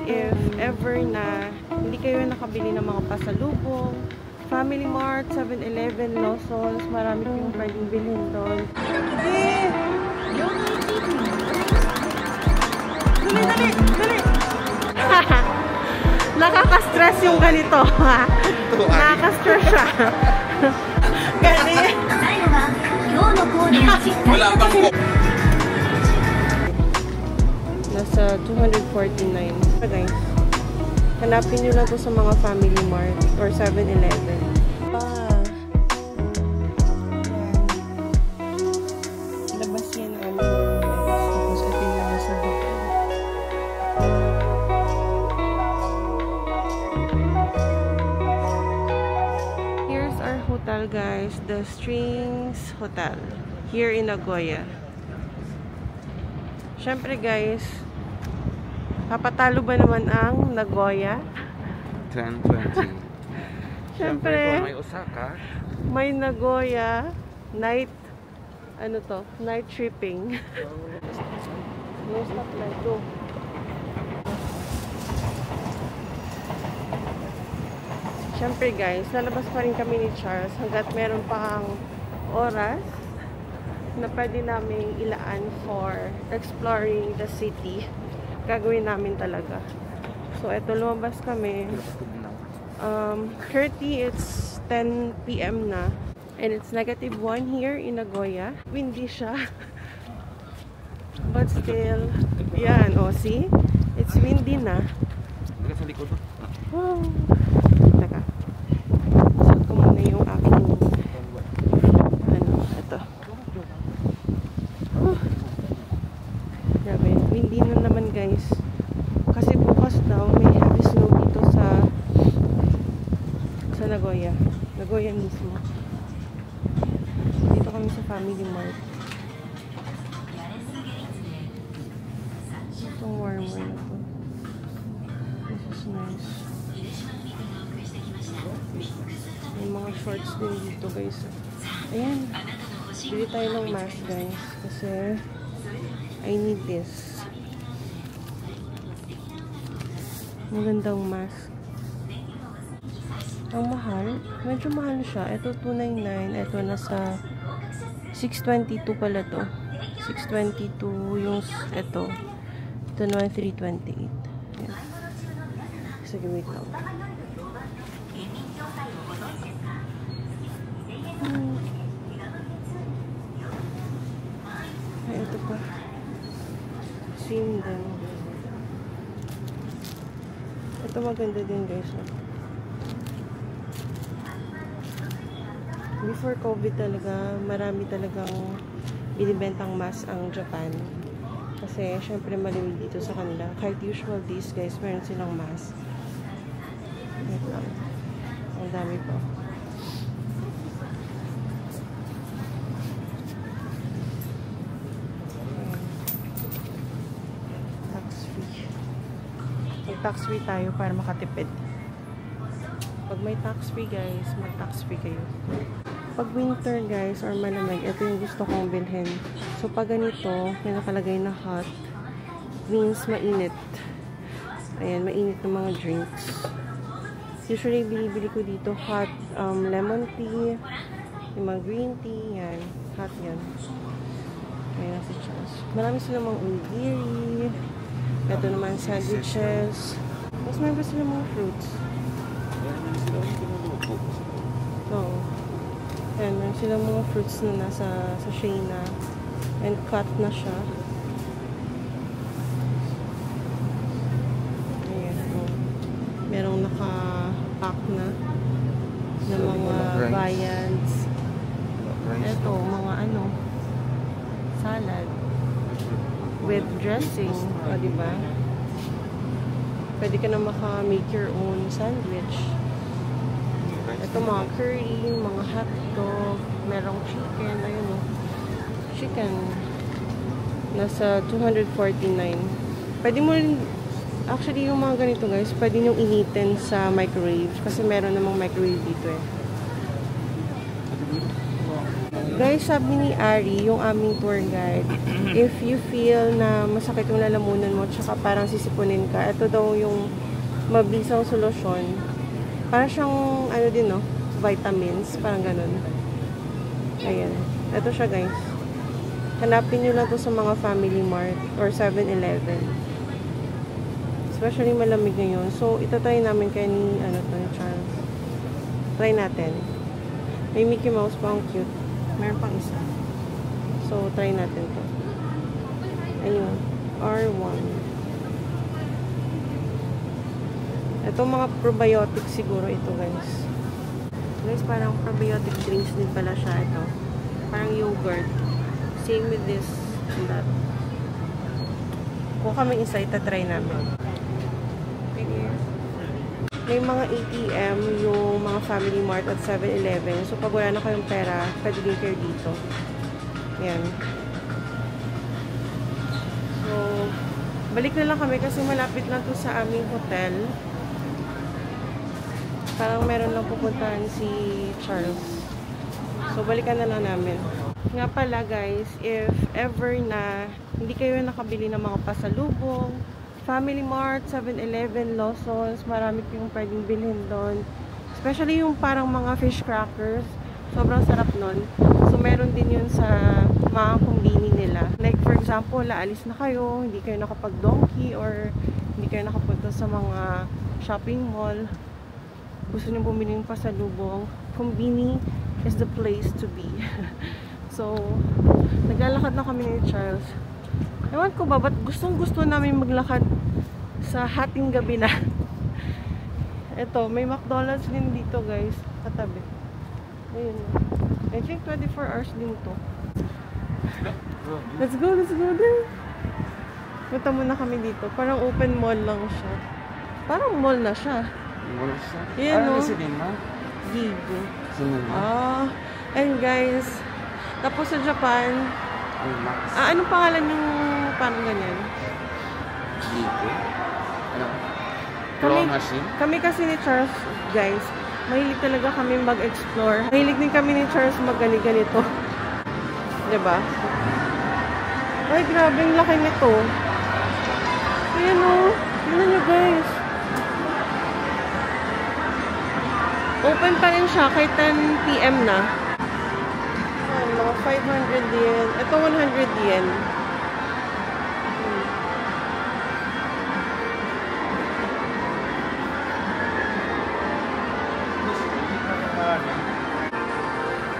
If ever na hindi kayo nakabili ng mga pasalubong, Family Mart, 7-Eleven, Lawson's, marami kayong pwedeng bilhin doon. Dali! Dali! Nakaka-stress yung ganito. Nakaka-stress siya. Ganyan. Wala bang po. Nasa 249. Guys, hanapin nyo lang to sa mga Family Mart or 7-Eleven. Labas yan ang tapos ito yung nasa hotel. Here's our hotel, guys. The Strings Hotel. Here in Nagoya. Siyempre, guys, papatalo ba naman ang Nagoya? 10-20. Siyempre, kung may Osaka, may Nagoya night, ano to? Night tripping. No stop light, go. Siyempre guys, lalabas pa rin kami ni Charles hanggat meron pang oras na pwede namin ilaan for exploring the city. Gagawin namin talaga. So, eto, lumabas kami. Currently, it's 10 PM na. And it's -1 here in Nagoya. Windy siya. But still, yan, oh, see? It's windy na. sa likod. Wow. Teka. Suot ko muna yung aking ito. Grabe, windy na naman guys. Kasi bukas daw may heavy snow dito sa Nagoya. Nagoya mismo. Dito kami sa Family Mart. Itong warmer na to. This is nice. May mga shorts din dito guys. Ayan. Bili tayo ng mask guys. Kasi I need this. Magandang mask. Ang mahal. Medyo mahal siya. Ito $299. Ito nasa $622 pala to. $622 yung ito. Ito naman $328. Ayan. Sige, wait lang. Ay, ito pa. Same din. Ito maganda din guys. Before COVID talaga, marami talagang binibentang mask ang Japan. Kasi syempre malimit dito sa kanila. Kahit usual days guys, meron silang mask. Wait lang. Ang dami po. Tax free tayo para makatipid. Pag may tax free guys, mag-tax free kayo. Pag winter guys or malamig, ito yung gusto kong bilhin. So pag ganito, may nakalagay na hot, means mainit. Ayan, mainit na mga drinks. Usually binibili ko dito hot lemon tea, yung mga green tea, yan. Hot yan. Ayan si Charles. Marami silang mga unigiri. Ito naman sandwiches. Mas meron sila mga fruits. Oo. Ayan, meron sila mga fruits na nasa sachet na. And cut na siya. Ayan. Oh. Merong naka-pack na ng mga viands. Ito, mga ano, salad. With dressing, o diba? Pwede ka na maka-make your own sandwich. Ito mga curry, mga hotdog, merong chicken, ayun o. Chicken. Nasa $249. Pwede mo rin, actually yung mga ganito guys, pwede nyo initin sa microwave. Kasi meron namang microwave dito eh. Guys, sabi ni Ari, yung aming tour guide, if you feel na masakit yung lalamunan mo, tsaka parang sisipunin ka, ito daw yung mabisang solusyon. Parang siyang, ano din, no? Vitamins, parang ganun. Ayan. Ito siya, guys. Hanapin nyo lang to sa mga Family Mart or 7-Eleven. Especially malamig ngayon. So, ito try namin kaya ni, ano to, ni Charles. Try natin. May Mickey Mouse pa, ang cute. Meron pang isa. So, try natin to. Ayun. R1. Ito mga probiotics siguro ito, guys. Guys, parang probiotic drinks din pala siya ito. Parang yogurt. Same with this and that. Kung kami isa, itatry namin. May mga ATM yung mga Family Mart at 7-Eleven. So, pag wala na kayong pera, pwede din kayo dito. Ayan. So, balik na lang kami kasi malapit lang to sa aming hotel. Parang meron lang pupuntahan si Charles. So, balikan na lang namin. Nga pala guys, if ever na hindi kayo nakabili ng mga pasalubong, Family Mart, 7-Eleven, Lawson's, marami kayong pwedeng bilhin doon. Especially yung parang mga fish crackers. Sobrang sarap nun. So, meron din yun sa mga kumbini nila. Like, for example, laalis na kayo, hindi kayo nakapag-donkey or hindi kayo nakapunta sa mga shopping mall. Gusto nyo bumili ng pasalubong. Kumbini is the place to be. So, naglalakad na kami ni Charles. Ewan ko ba, ba't gustong-gusto namin maglakad sa hating gabi na. Ito, may McDonald's din dito guys, katabi. Ayun. I think 24 hours din to. Let's go there. Punta muna kami dito. Parang open mall lang siya. Parang mall na siya. Mall siya? Ayan, no? Cinema? Gigo. Cinema? And guys, tapos sa Japan, anong pangalan yung parang ganyan? Gigo? Ano? Claw machine? Kami kasi ni Charles, guys, mahilig talaga kami mag-explore. Mahilig din kami ni Charles mag-ganito. Diba? Ay, grabe, ang laki nito. Ayan o. Tignan nyo, guys. Open pa rin siya kahit 10 PM na. Ayan, mga 500 yen. Ito 100 yen.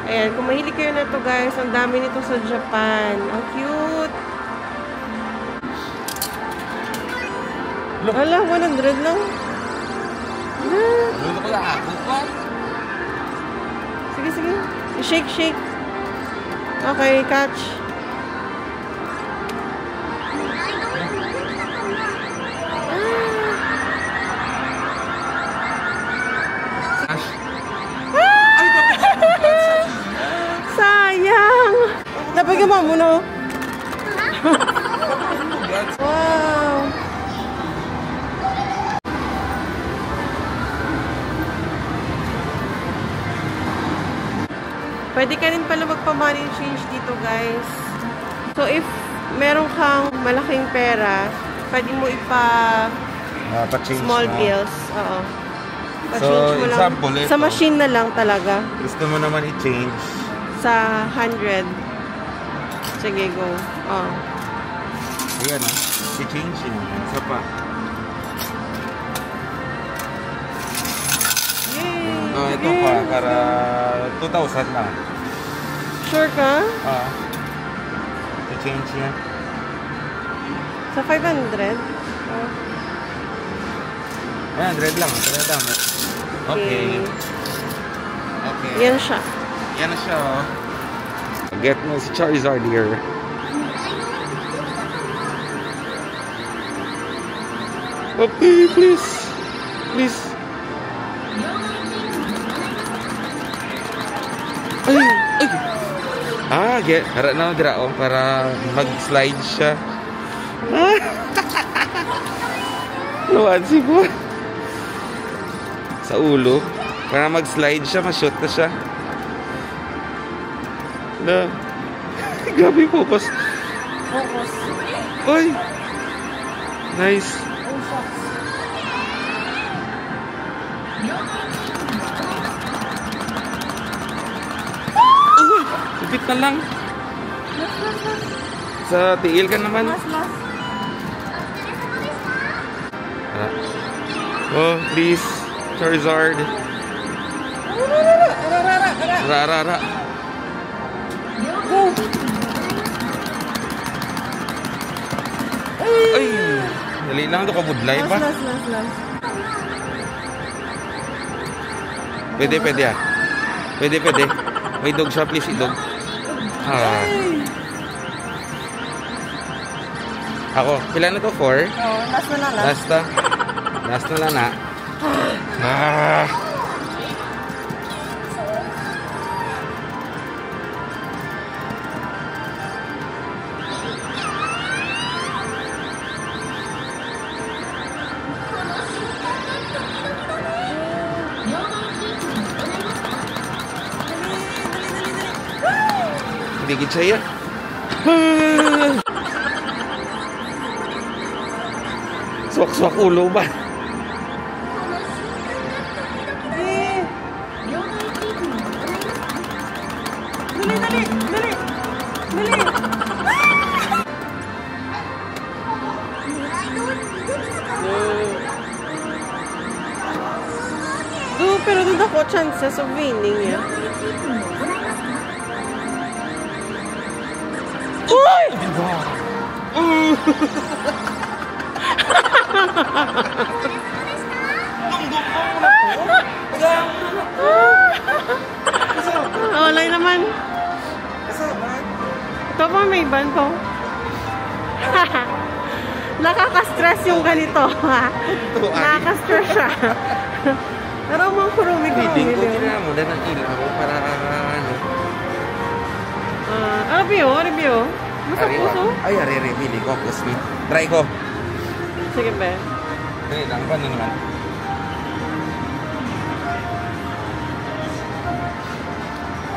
Ayan, kung mahilig kayo na to guys, ang dami nito sa Japan. Ang cute! Ala, 100 lang. Luto ko lang ako pa. Sige, sige. Shake, shake. Okay, catch. Sayang! Napagyan mo muna. Wow! Pwede ka rin pala magpa-money change dito, guys. So, if meron kang malaking pera, pwede mo small bills. Oo. So, example, sa machine na lang talaga. Gusto mo naman i-change? Sa 100. Sige, go. Oh. Ayan o. I-change yun. Isa pa. Yay! So, ito pa. Para 2,000 lang. Sure ka? I-change yan. Sa 500? 100 lang. Okay. Okay. Yan siya. Yan na siya, oh. Get mo si Charizard here. Okay, please. Please. Ay! Ay! Get. Harap na madrao para mag-slide siya. Luwan si Buwan. Sa ulo. Para mag-slide siya, ma-shoot na siya. Na. Grabe focus. Focus. Oy. Nice. Oh, shucks. Ipit na lang. Mas. Sa tiil ka naman. Mas. Oh, please. Charizard. Ra. Go! Ay! Dali lang ito kabudlay ba? Last. Pwede ah. Pwede. May dog siya, please, idog. Ako, pila na to? 4? Oh, last na lang. Last na lang na. Digit saya. Swak ulo ba? Dali. Pero doon ako chances of winning niya. Uy! Wala naman. Ito pa may ban po. Nakaka-stress yung ganito. Nakaka-stress siya. Pero mga kurumi ko. Feeding ko ginamo na ng ilaw para ano. Review. Masa puso? Ay, feeling ko. Try ko. Sige ba? Dali lang, paano naman?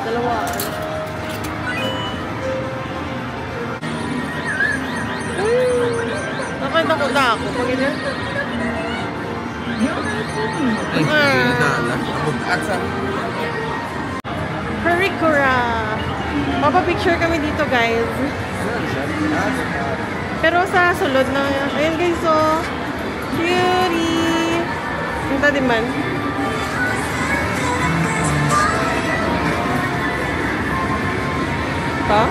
Dalawa. Nakita ko na ako. Pag ganyan. Harikura. Papapicture kami dito, guys. Pero sa sulod na, ayun guys, so, cutie. Punta din man. Ito?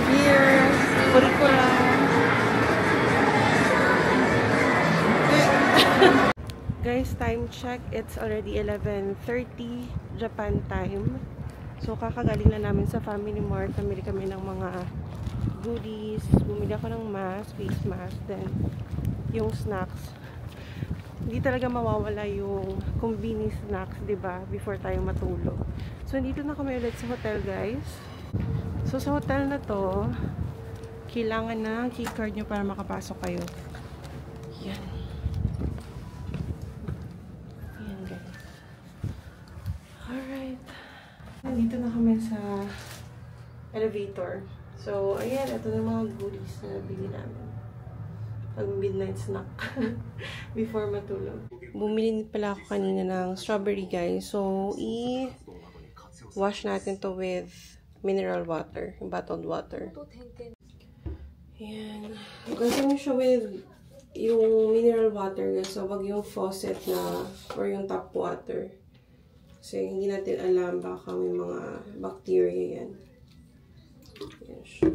Here, Harikura. Guys, time check. It's already 11:30 Japan time. So, kakagaling na namin sa Family Mart. Namili kami ng mga goodies. Bumili ako ng mask, face mask, then yung snacks. Hindi talaga mawawala yung convenience snacks, 'di ba? Before tayo matulog. So, dito na kami ulit sa hotel, guys. So, sa hotel na to, kailangan na keycard nyo para makapasok kayo. Yan. Yan, guys. Alright. Nandito na kami sa elevator. So, ayan, ito na mga goodies na nabili namin. Pag midnight snack. Before matulog. Bumili pala ako kanina ng strawberry, guys. So, wash natin to with mineral water. Bottled water. Ayan. Gawin nyo siya with yung mineral water, guys. So, wag yung faucet na or yung tap water. Kasi hindi natin alam baka may mga bacteria yan. Ayan siya.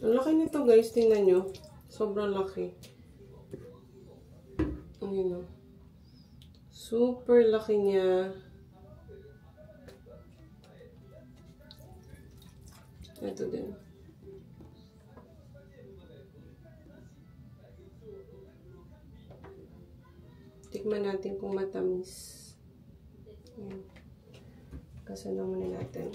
Ang laki nito, guys. Tingnan nyo. Sobrang laki. Ayan o. Super laki niya. Ito din. Tikman natin kung matamis. Ayan. Kasana muna natin.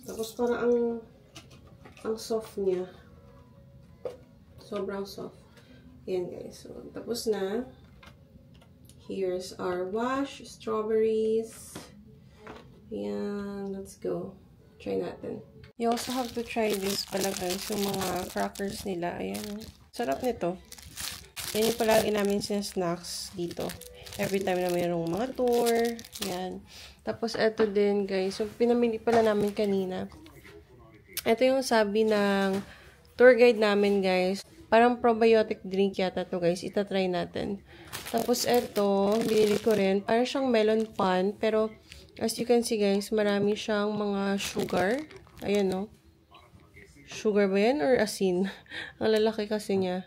Tapos parang ang soft niya. Sobrang soft. Ayan, guys. So, tapos na. Here's our wash strawberries. Ayan. Let's go. Try natin. You also have to try this pala, guys. Yung mga crackers nila. Ayan. Sarap nito. Yan yung palagi namin snacks dito. Every time na mayroong mga tour. Ayan. Tapos, eto din, guys. So, pinamili pala namin kanina. Ito yung sabi ng tour guide namin, guys. Parang probiotic drink yata to, guys. Itatry natin. Tapos, eto, binili ko rin. Parang siyang melon pan. Pero, as you can see, guys, marami siyang mga sugar. Ayan, no? Sugar ba yan or asin? Ang lalaki kasi niya.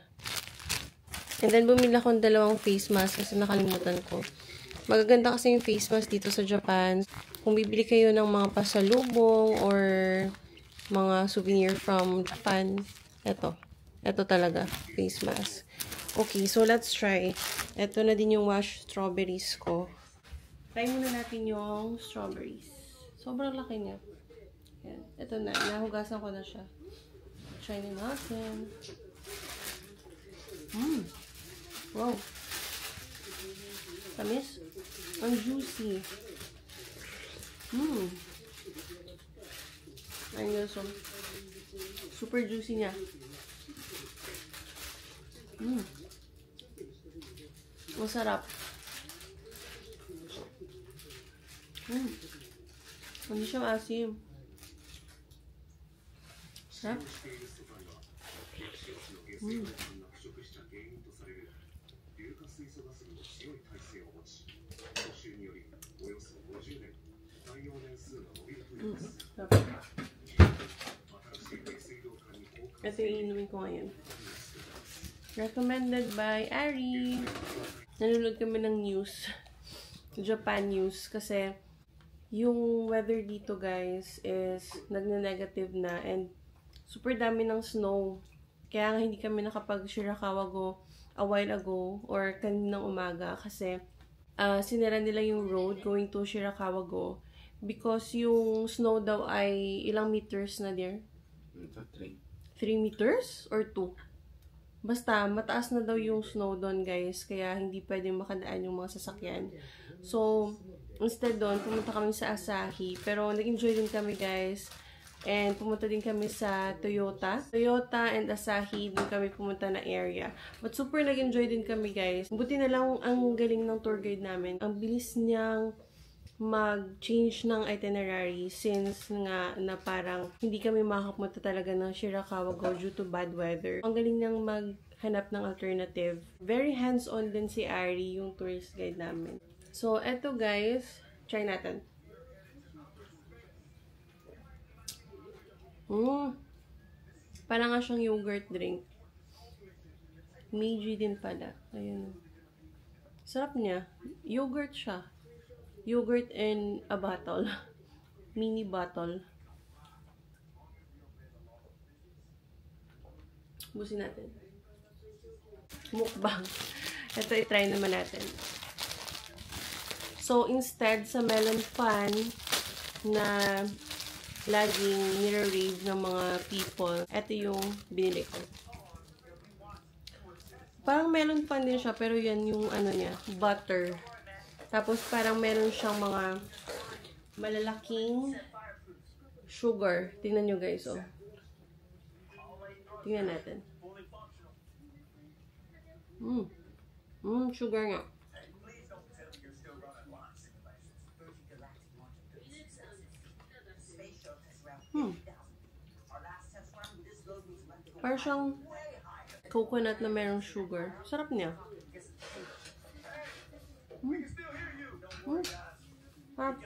And then, bumili akong dalawang face mask kasi nakalimutan ko. Magaganda kasi yung face mask dito sa Japan. Kung bibili kayo ng mga pasalubong or mga souvenir from Japan, eto. Ito talaga, face mask. Okay, so let's try. Ito na din yung wash strawberries ko. Try muna natin yung strawberries. Sobrang laki niya. Yan. Ito na, nahugasan ko na siya. Try na natin. Wow. Tamis. Ang juicy. Ayun, so super juicy niya. Masarap. Hindi siya maasim. Sarap. Ito yung inumin ko ngayon. Recommended by Ari. Nanonood kami ng news. Japan news. Kasi yung weather dito, guys, is nagne-negative na. And super dami ng snow. Kaya nga hindi kami nakapag-Shirakawa go a while ago or kaninang umaga. Kasi sinira nila yung road going to Shirakawa go. Because yung snow daw ay ilang meters na there? 3 meters or 2? Basta, mataas na daw yung snow doon, guys. Kaya hindi pwedeng makadaan yung mga sasakyan. So, instead doon, pumunta kami sa Asahi. Pero, nag-enjoy din kami, guys. And, pumunta din kami sa Toyota. Toyota and Asahi, doon kami pumunta na area. But, super nag-enjoy din kami, guys. Buti na lang ang galing ng tour guide namin. Ang bilis niyang mag-change ng itinerary since nga na parang hindi kami makapunta talaga ng Shirakawa Go due to bad weather. Ang galing niyang maghanap ng alternative. Very hands-on din si Ari, yung tourist guide namin. So, eto guys, try natin. Parang nga siyang yogurt drink. Meiji din pala. Ayun. Sarap niya. Yogurt siya. Yogurt in a bottle. Mini bottle. Busin natin. Mukbang. Ito, i-try naman natin. So, instead sa melon pan na laging nire-rave ng mga people, ito yung binili ko. Parang melon pan din siya, pero yan yung ano niya, butter. Tapos parang meron siyang mga malalaking sugar. Tingnan nyo guys, oh. Tingnan natin. Sugar nga. Parang siyang coconut na merong sugar. Sarap niya. Sarap.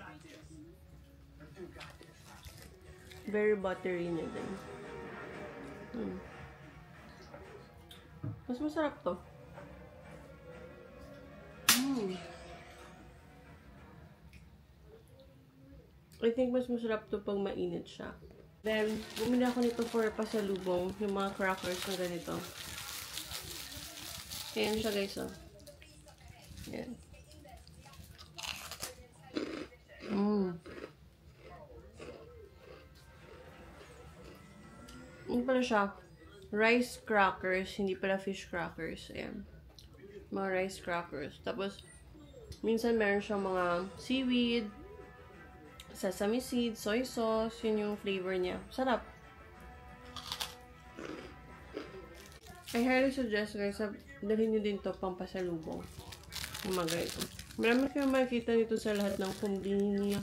Very buttery niya din. Mas masarap to. I think mas masarap to pag mainit siya. Then, bumili ako nito for pasalubong, yung mga crackers na ganito. Ayan siya guys, oh. Ayan. Ano pala siya? Rice crackers, hindi pala fish crackers. Ayan. Mga rice crackers. Tapos, minsan meron siyang mga seaweed, sesame seeds, soy sauce, yun yung flavor niya. Sarap. I highly suggest guys, dalhin nyo din to pang pasalubong. Yung mga ganito. Marami kayong makikita nito sa lahat ng kumbini,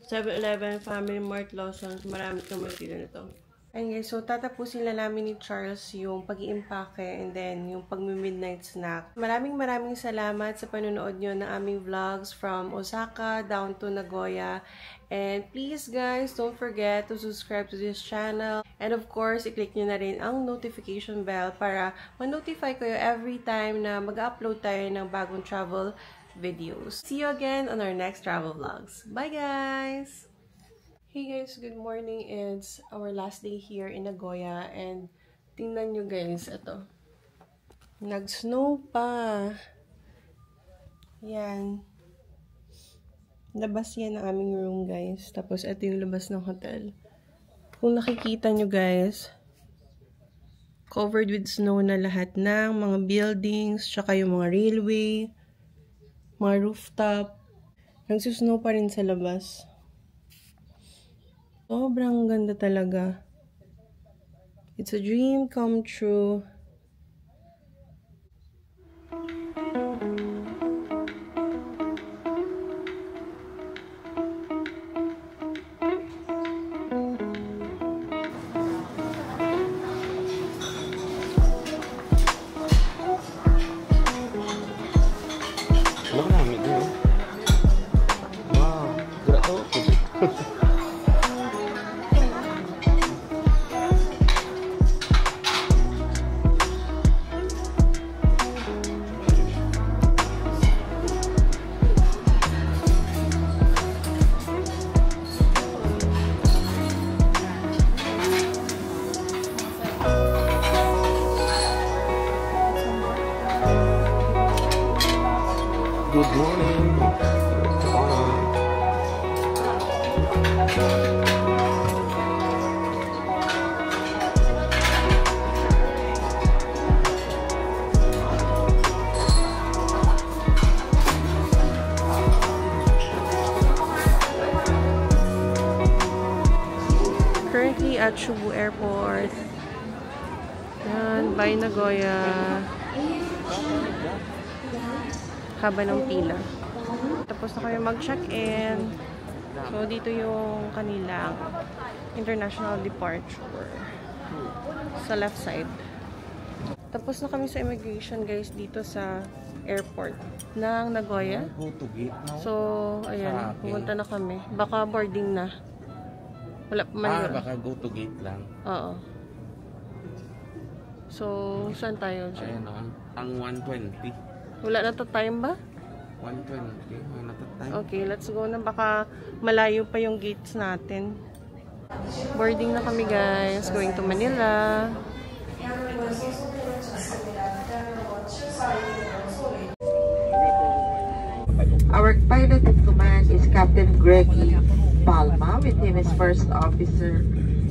7-Eleven, Family Mart, Lawson. Marami kayong makikita nito. Ayun guys, so tatapusin na namin ni Charles yung pag-iimpake and then yung pag-midnight snack. Maraming salamat sa panonood nyo ng aming vlogs from Osaka down to Nagoya. And please guys, don't forget to subscribe to this channel. And of course, i-click nyo na rin ang notification bell para ma-notify kayo every time na mag-upload tayo ng bagong travel videos. See you again on our next travel vlogs. Bye guys! Hey guys, good morning. It's our last day here in Nagoya and tingnan nyo guys, ito. Nag-snow pa. Yan. Labas yan ang aming room guys. Tapos ito yung labas ng hotel. Kung nakikita nyo guys, covered with snow na lahat ng mga buildings, tsaka yung mga railway, mga rooftop. Nagsusnow pa rin sa labas. Sobrang ganda talaga. It's a dream come true. Wow, gerak tu. Good morning. Currently at Cebu Airport. Yan, bye Nagoya. Haba ng pila. Tapos na kayo mag-check-in. So, dito yung kanilang international departure. Sa left side. Tapos na kami sa immigration guys dito sa airport ng Nagoya. So, ayan. Pumunta na kami. Baka boarding na. Wala pa man. Baka go to gate lang. Oo. So, saan tayo dyan? Ayan ang 120. Wala na to time ba? 120. Wala na to time. Okay, let's go na. Baka malayo pa yung gates natin. Boarding na kami guys. Going to Manila. Our pilot in command is Captain Greggy Palma. With him is First Officer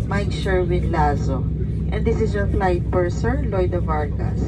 Mike Sherwin Lazo. And this is your flight purser, Lloyd Vargas.